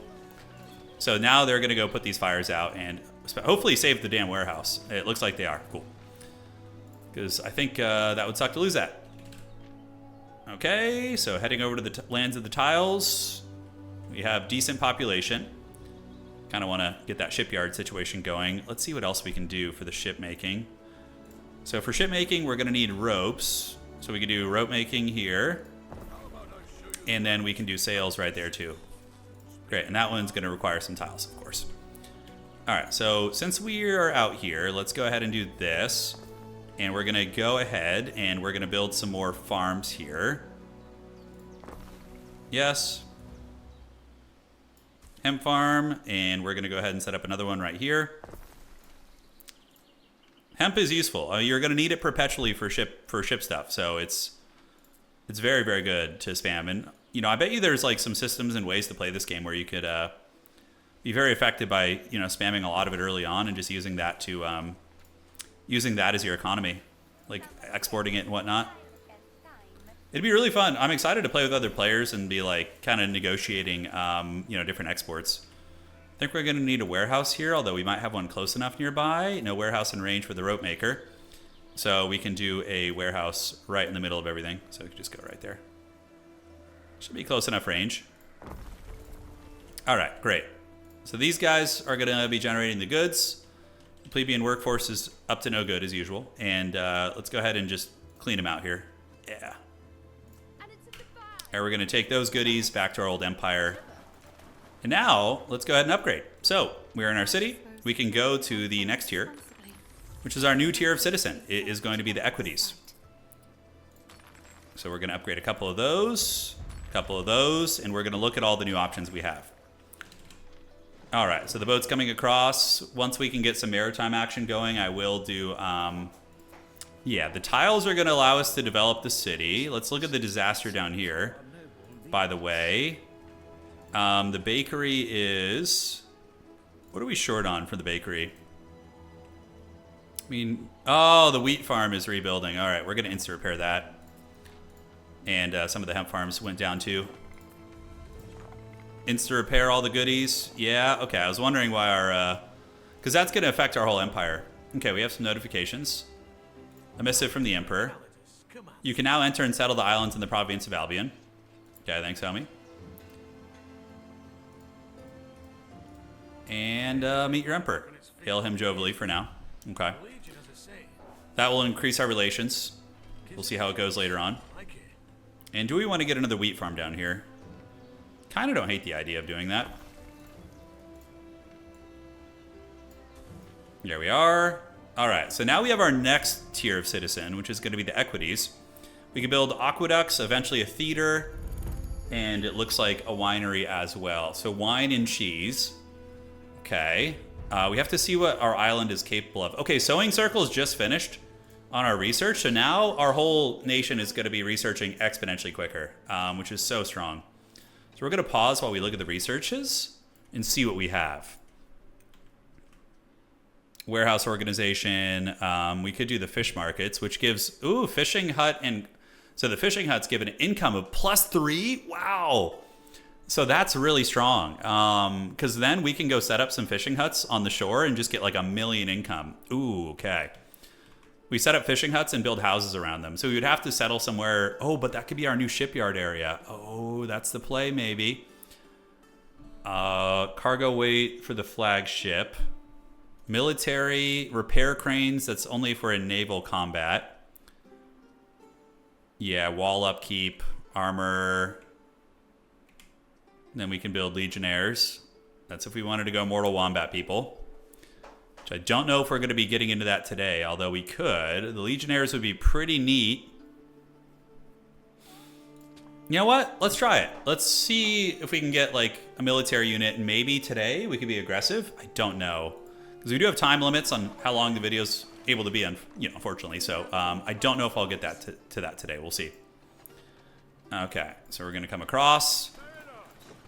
So now they're going to go put these fires out and hopefully save the damn warehouse. It looks like they are. Cool. Because I think that would suck to lose that. Okay, so heading over to the lands of the tiles. We have decent population. Kind of want to get that shipyard situation going. Let's see what else we can do for the ship making. So for ship making, we're going to need ropes. So we can do rope making here. And then we can do sails right there too. Great, and that one's going to require some tiles, of course. All right, so since we are out here, let's go ahead and do this. And we're going to go ahead and we're going to build some more farms here. Yes. Hemp farm, and we're going to go ahead and set up another one right here. Hemp is useful. You're going to need it perpetually for ship stuff, so it's very, very good to spam. And you know, I bet you there's like some systems and ways to play this game where you could be very effective by, you know, spamming a lot of it early on and just using that to using that as your economy, like exporting it and whatnot. It'd be really fun. I'm excited to play with other players and be like kind of negotiating, you know, different exports. I think we're going to need a warehouse here, although we might have one close enough nearby. No warehouse in range for the rope maker. So we can do a warehouse right in the middle of everything. So we can just go right there. Should be close enough range. All right, great. So these guys are going to be generating the goods. The plebeian workforce is up to no good as usual. And let's go ahead and just clean them out here. Yeah. And we're going to take those goodies back to our old empire. And now, let's go ahead and upgrade. So, we're in our city. We can go to the next tier, which is our new tier of citizen. It is going to be the Equites. So we're going to upgrade a couple of those, and we're going to look at all the new options we have. All right, so the boat's coming across. Once we can get some maritime action going, I will do... yeah, the tiles are going to allow us to develop the city. Let's look at the disaster down here. By the way, the bakery is... What are we short on for the bakery? I mean, oh, the wheat farm is rebuilding. All right, we're going to instant repair that. And some of the hemp farms went down too. Insta repair all the goodies. Yeah, okay. I was wondering why our... Because that's going to affect our whole empire. Okay, we have some notifications. A missive from the Emperor. You can now enter and settle the islands in the province of Albion. Okay, thanks, homie. And meet your Emperor. Hail him jovially for now. Okay. That will increase our relations. We'll see how it goes later on. And do we want to get another wheat farm down here? Kind of don't hate the idea of doing that. There we are. All right, so now we have our next tier of citizen, which is going to be the Equites. We can build aqueducts, eventually a theater, and it looks like a winery as well. So wine and cheese. Okay. We have to see what our island is capable of. Okay, sewing circle is just finished on our research. So now our whole nation is going to be researching exponentially quicker, which is so strong. So we're going to pause while we look at the researches and see what we have. Warehouse organization. We could do the fish markets, which gives, ooh, fishing hut. And so the fishing hut's given an income of +3. Wow. So that's really strong. Because then we can go set up some fishing huts on the shore and just get like 1 million income. Ooh, okay. We set up fishing huts and build houses around them. So we would have to settle somewhere. Oh, but that could be our new shipyard area. Oh, that's the play, maybe. Cargo weight for the flagship. Military repair cranes. That's only for a naval combat. Yeah, wall upkeep, armor. Then we can build legionnaires. That's if we wanted to go mortal wombat people. Which I don't know if we're going to be getting into that today, although we could. The legionnaires would be pretty neat. You know what? Let's try it. Let's see if we can get like a military unit, and maybe today we could be aggressive. I don't know, because we do have time limits on how long the video's able to be, unfortunately. So I don't know if I'll get that to that today. We'll see. Okay, so we're gonna come across,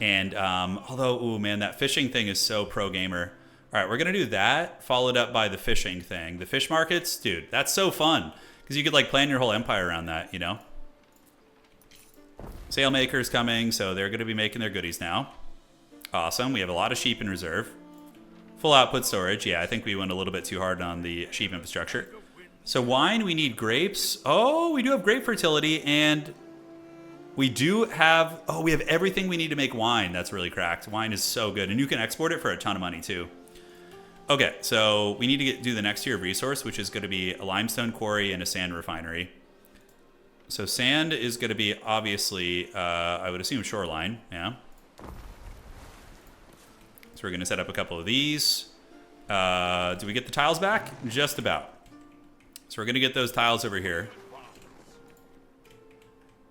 and although, ooh man, that fishing thing is so pro gamer. All right, we're gonna do that, followed up by the fishing thing. The fish markets, dude, that's so fun, because you could like plan your whole empire around that, you know? Sailmaker's coming, so they're going to be making their goodies now. Awesome. We have a lot of sheep in reserve. Full output storage. Yeah, I think we went a little bit too hard on the sheep infrastructure. So wine, we need grapes. Oh, we do have grape fertility, and we do have... Oh, we have everything we need to make wine. That's really cracked. Wine is so good, and you can export it for a ton of money, too. Okay, so we need to do the next tier of resource, which is going to be a limestone quarry and a sand refinery. So sand is going to be, obviously, I would assume shoreline, yeah. So we're going to set up a couple of these. Do we get the tiles back? Just about. So we're going to get those tiles over here.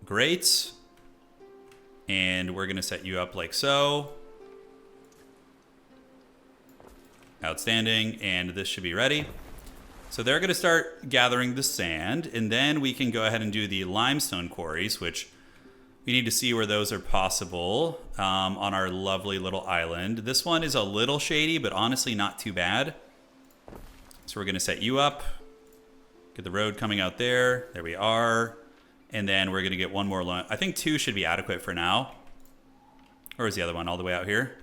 Great. And we're going to set you up like so. Outstanding. And this should be ready. So they're going to start gathering the sand, and then we can go ahead and do the limestone quarries, which we need to see where those are possible on our lovely little island. This one is a little shady, but honestly not too bad. So we're going to set you up, get the road coming out there. There we are. And then we're going to get one more. I think 2 should be adequate for now. Or is the other one all the way out here?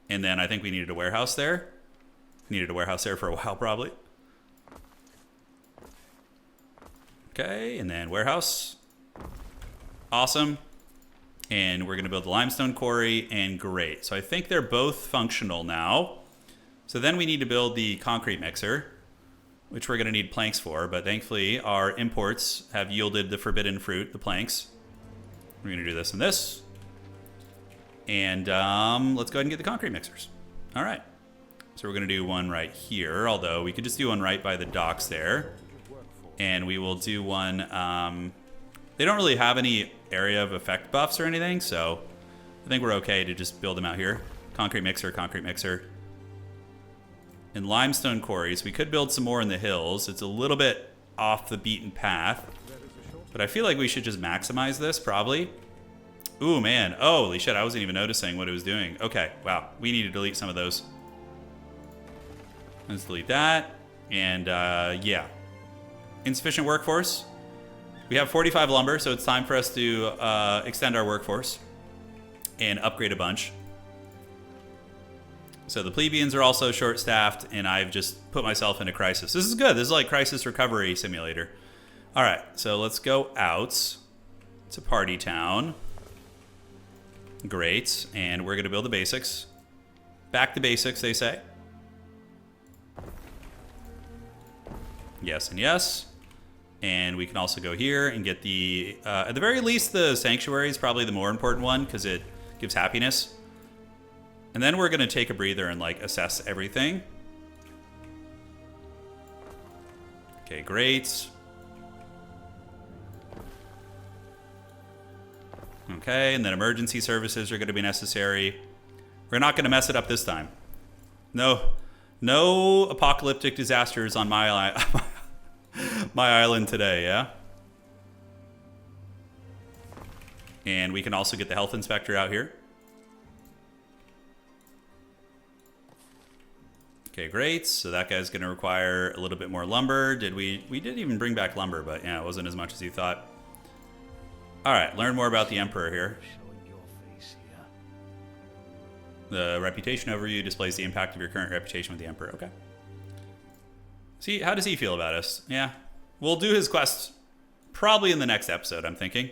And then I think we needed a warehouse there. Needed a warehouse there for a while, probably. Okay, and then warehouse. Awesome. And we're going to build the limestone quarry, and great. So I think they're both functional now. So then we need to build the concrete mixer, which we're going to need planks for, but thankfully our imports have yielded the forbidden fruit, the planks. We're going to do this and this. And let's go ahead and get the concrete mixers. All right. So we're going to do one right here, although we could just do one right by the docks there. And we will do one... they don't really have any area of effect buffs or anything, so I think we're okay to just build them out here. Concrete mixer, concrete mixer. And limestone quarries. We could build some more in the hills. It's a little bit off the beaten path. But I feel like we should just maximize this, probably. Ooh, man. Holy shit, I wasn't even noticing what it was doing. Okay, wow. We need to delete some of those. Let's delete that. And, yeah. Insufficient workforce. We have 45 lumber, so it's time for us to extend our workforce and upgrade a bunch. So the plebeians are also short-staffed, and I've just put myself in a crisis. This is good. This is like crisis recovery simulator. All right, so let's go out to Party Town. Great, and we're going to build the basics. Back to basics, they say. Yes and yes. And we can also go here and get the, at the very least, the sanctuary is probably the more important one because it gives happiness. And then we're going to take a breather and like assess everything. Okay, great. Okay, and then emergency services are going to be necessary. We're not going to mess it up this time. No apocalyptic disasters on my island today, yeah? And we can also get the health inspector out here. Okay, great. So that guy's going to require a little bit more lumber. We did even bring back lumber, but yeah, it wasn't as much as you thought. All right, learn more about the Emperor here. The reputation overview displays the impact of your current reputation with the Emperor. Okay. See, how does he feel about us? Yeah. We'll do his quest probably in the next episode, I'm thinking.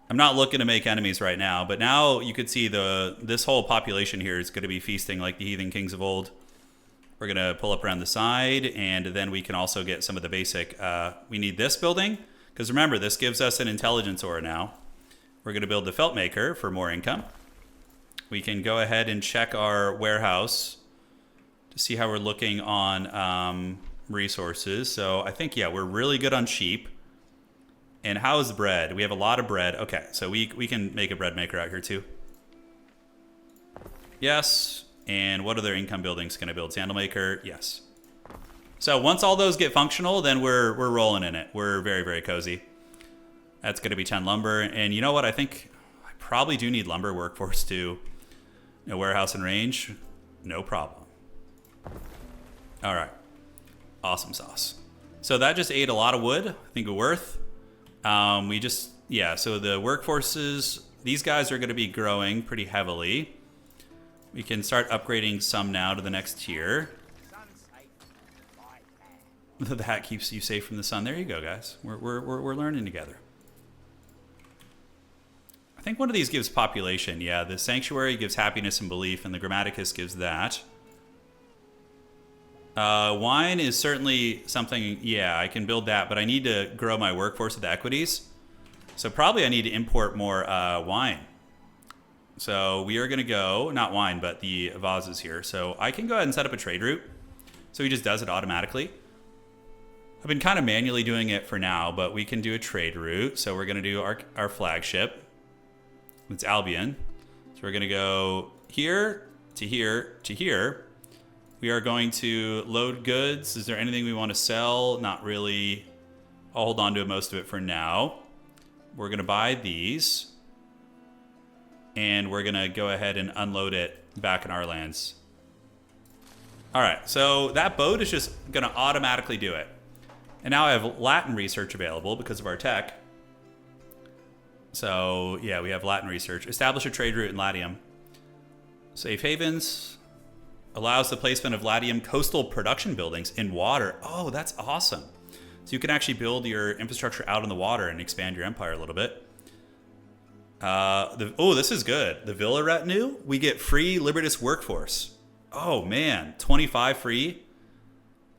I'm not looking to make enemies right now, but now you could see this whole population here is going to be feasting like the heathen kings of old. We're going to pull up around the side, and then we can also get some of the basic... we need this building, because remember, this gives us an intelligence ore now. We're going to build the felt maker for more income. We can go ahead and check our warehouse to see how we're looking on resources. So I think, yeah, we're really good on sheep. And how is the bread? We have a lot of bread. Okay, so we can make a bread maker out here too. Yes. And what other income buildings can I build? Sandal maker. Yes. So once all those get functional, then we're rolling in it. We're very, very cozy. That's going to be 10 lumber. And you know what? I think I probably do need lumber workforce too. No warehouse and range. No problem. All right. Awesome sauce. So that just ate a lot of wood. I think it's worth. So the workforces, these guys are going to be growing pretty heavily. We can start upgrading some now to the next tier. The hat keeps you safe from the sun. There you go, guys. We're learning together. I think one of these gives population. Yeah, the sanctuary gives happiness and belief, and the grammaticus gives that. Wine is certainly something, yeah, I can build that, but I need to grow my workforce with the equities. So probably I need to import more wine. So we are going to go, not wine, but the vases here. So I can go ahead and set up a trade route. So he just does it automatically. I've been kind of manually doing it for now, but we can do a trade route. So we're going to do our flagship. It's Albion. So we're going to go here to here to here. We are going to load goods. Is there anything we want to sell? Not really. I'll hold on to most of it for now. We're going to buy these. And we're going to go ahead and unload it back in our lands. All right, so that boat is just going to automatically do it. And now I have Latin research available because of our tech. So, yeah, we have Latin research. Establish a trade route in Latium. Safe havens. Allows the placement of Latium coastal production buildings in water. Oh, that's awesome. So you can actually build your infrastructure out in the water and expand your empire a little bit. This is good. The Villa Retinue, we get free Libertas workforce. Oh, man. 25 free?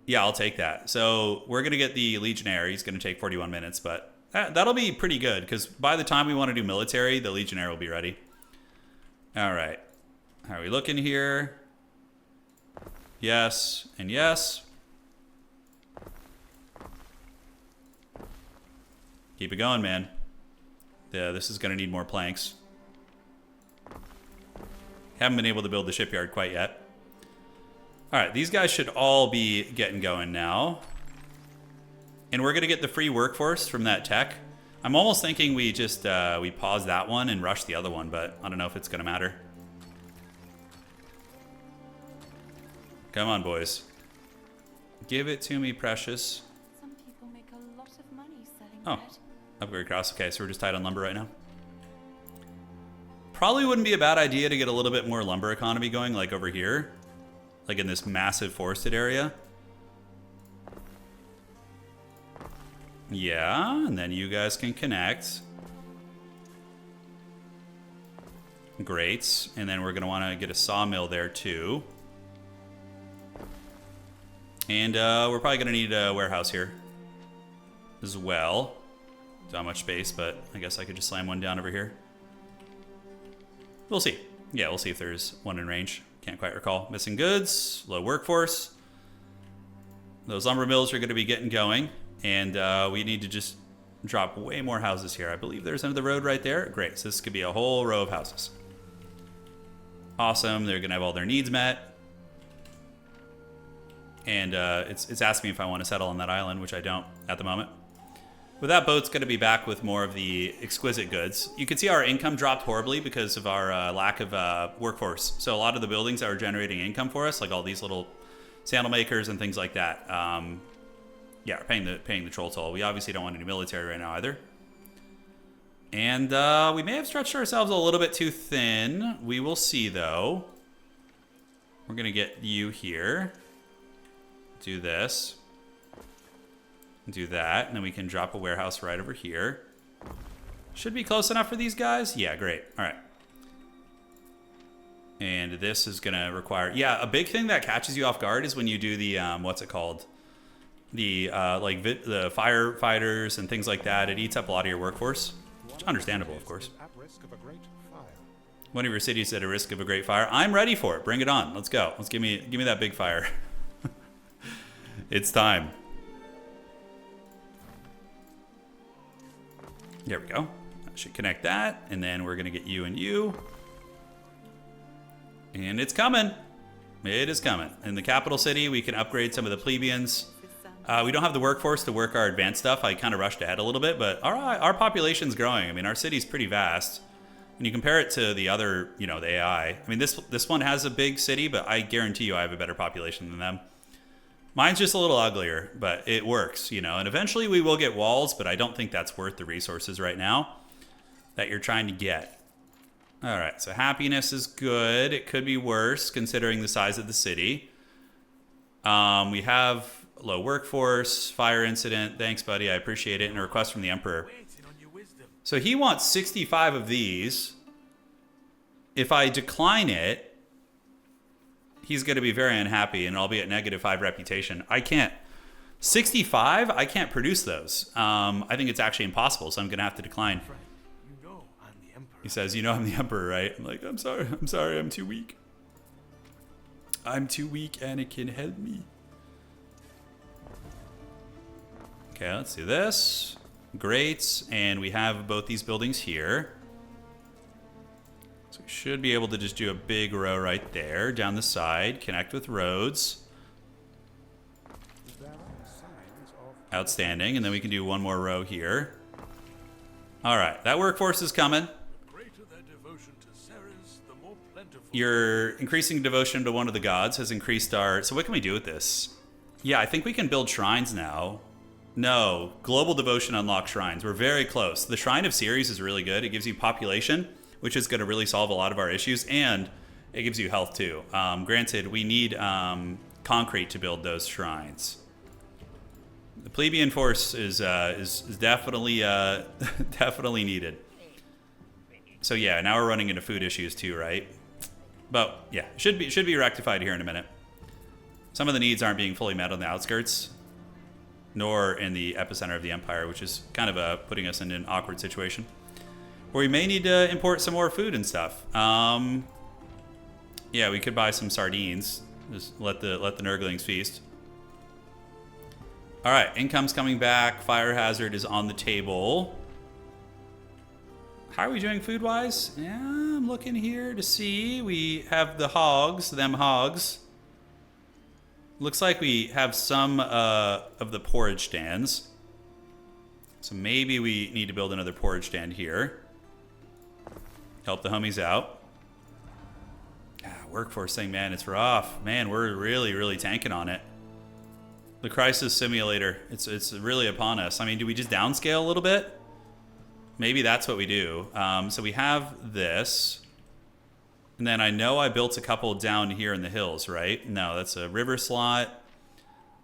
Yeah, I'll take that. So we're going to get the Legionnaire. He's going to take 41 minutes, but that'll be pretty good because by the time we want to do military, the Legionnaire will be ready. All right. How are we looking here? Yes and yes. Keep it going, man. Yeah, this is going to need more planks. Haven't been able to build the shipyard quite yet. All right, these guys should all be getting going now. And we're going to get the free workforce from that tech. I'm almost thinking we just we pause that one and rush the other one, but I don't know if it's going to matter. Come on, boys. Give it to me, precious. Some people make a lot of money selling bread. Upgrade cross. Okay, so we're just tied on lumber right now. Probably wouldn't be a bad idea to get a little bit more lumber economy going, like over here. Like in this massive forested area. Yeah, and then you guys can connect. Great. And then we're going to want to get a sawmill there too. And we're probably going to need a warehouse here as well. Not much space, but I guess I could just slam one down over here. We'll see. Yeah, we'll see if there's one in range. Can't quite recall. Missing goods, low workforce. Those lumber mills are going to be getting going. And we need to just drop way more houses here. I believe there's another road right there. Great. So this could be a whole row of houses. Awesome. They're going to have all their needs met. And it's asking me if I want to settle on that island, which I don't at the moment. But that boat's going to be back with more of the exquisite goods. You can see our income dropped horribly because of our lack of workforce. So a lot of the buildings that are generating income for us, like all these little sandal makers and things like that, yeah, paying the troll toll. We obviously don't want to do military right now either. And we may have stretched ourselves a little bit too thin. We will see, though. We're going to get you here. Do this. Do that, and then we can drop a warehouse right over here. Should be close enough for these guys. Yeah, great. All right. And this is going to require... Yeah, a big thing that catches you off guard is when you do the, what's it called? The, the firefighters and things like that. It eats up a lot of your workforce. Which is understandable, of course. One of your cities at a risk of a great fire. I'm ready for it. Bring it on. Let's go. Let's give me that big fire. It's time. There we go. That should connect that. And then we're going to get you and you. And it's coming. It is coming. In the capital city, we can upgrade some of the plebeians. We don't have the workforce to work our advanced stuff. I kind of rushed ahead a little bit, but our population's growing. I mean, our city's pretty vast. When you compare it to the other, the AI, I mean, this one has a big city, but I guarantee you I have a better population than them. Mine's just a little uglier, but it works, and eventually we will get walls, but I don't think that's worth the resources right now that you're trying to get. All right, so happiness is good. It could be worse considering the size of the city. We have low workforce, fire incident. Thanks, buddy. I appreciate it. And a request from the Emperor. So he wants 65 of these. If I decline it, he's going to be very unhappy and I'll be at -5 reputation. I can't. 65? I can't produce those. I think it's actually impossible, so I'm going to have to decline. He says, I'm the Emperor, right? I'm like, I'm sorry, I'm too weak. I'm too weak, Anakin, help me. Okay, let's do this. Great, and we have both these buildings here. So we should be able to just do a big row right there, down the side, connect with roads. Outstanding, and then we can do one more row here. All right, that workforce is coming. Your increasing devotion to one of the gods has increased our... So what can we do with this? Yeah, I think we can build shrines now. No, global devotion unlocks shrines. We're very close. The Shrine of Ceres is really good. It gives you population, which is going to really solve a lot of our issues, and it gives you health too. Granted, we need concrete to build those shrines. The plebeian force is definitely definitely needed. So yeah, now we're running into food issues too, right? But yeah, should be rectified here in a minute. Some of the needs aren't being fully met on the outskirts, nor in the epicenter of the empire, which is kind of putting us in an awkward situation where we may need to import some more food and stuff. Yeah, we could buy some sardines. Just let the nurglings feast. All right, income's coming back. Fire hazard is on the table. How are we doing food-wise? Yeah, I'm looking here to see. We have the hogs, them hogs. Looks like we have some of the porridge stands. So maybe we need to build another porridge stand here. Help the homies out. Workforce thing, man, it's rough. Man, we're really, really tanking on it. The crisis simulator, it's really upon us. I mean, do we just downscale a little bit? Maybe that's what we do. So we have this. And then I know I built a couple down here in the hills, right? No, that's a river slot.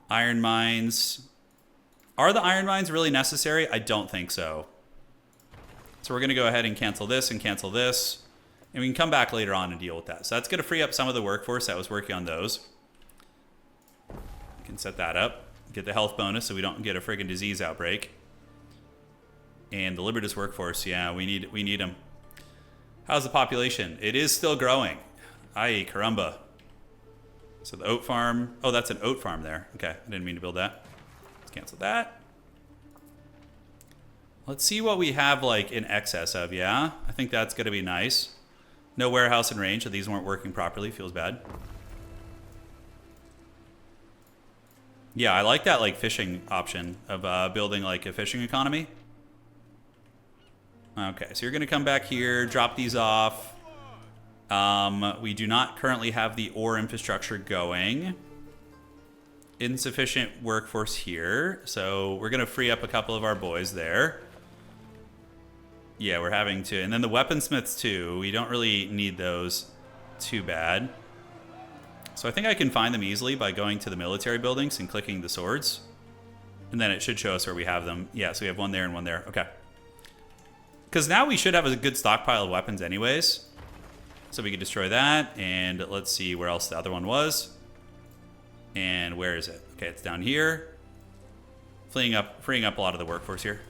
Iron mines. Are the iron mines really necessary? I don't think so. So we're going to go ahead and cancel this and cancel this. And we can come back later on and deal with that. So that's going to free up some of the workforce that was working on those. We can set that up. Get the health bonus so we don't get a friggin' disease outbreak. And the Libertas workforce, yeah, we need them. How's the population? It is still growing. Ay, caramba. So the oat farm. Oh, that's an oat farm there. Okay, I didn't mean to build that. Let's cancel that. Let's see what we have like in excess of, yeah? I think that's going to be nice. No warehouse in range, so these weren't working properly. Feels bad. Yeah, I like that like fishing option of building like a fishing economy. Okay, so you're going to come back here, drop these off. We do not currently have the ore infrastructure going. Insufficient workforce here, so we're going to free up a couple of our boys there. Yeah, we're having to. And then the weaponsmiths too. We don't really need those too bad. So I think I can find them easily by going to the military buildings and clicking the swords. And then it should show us where we have them. Yeah, so we have one there and one there. Okay. Because now we should have a good stockpile of weapons anyways. So we could destroy that. And let's see where else the other one was. And where is it? Okay, it's down here. Freeing up a lot of the workforce here.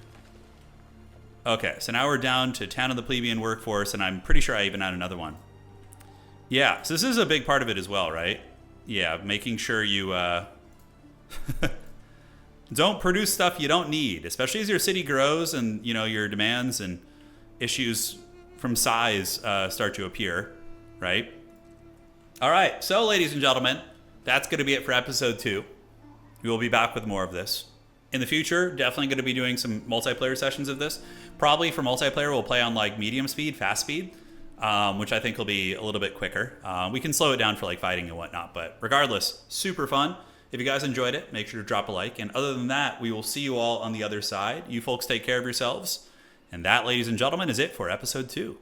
Okay, so now we're down to 10 of the plebeian workforce, and I'm pretty sure I even had another one. Yeah, so this is a big part of it as well, right? Yeah, making sure you don't produce stuff you don't need, especially as your city grows and your demands and issues from size start to appear, right? All right, so ladies and gentlemen, that's going to be it for episode 2. We will be back with more of this. In the future, definitely going to be doing some multiplayer sessions of this. Probably for multiplayer, we'll play on like medium speed, fast speed, which I think will be a little bit quicker. We can slow it down for like fighting and whatnot, but regardless, super fun. If you guys enjoyed it, make sure to drop a like. And other than that, we will see you all on the other side. You folks take care of yourselves. And that, ladies and gentlemen, is it for episode 2.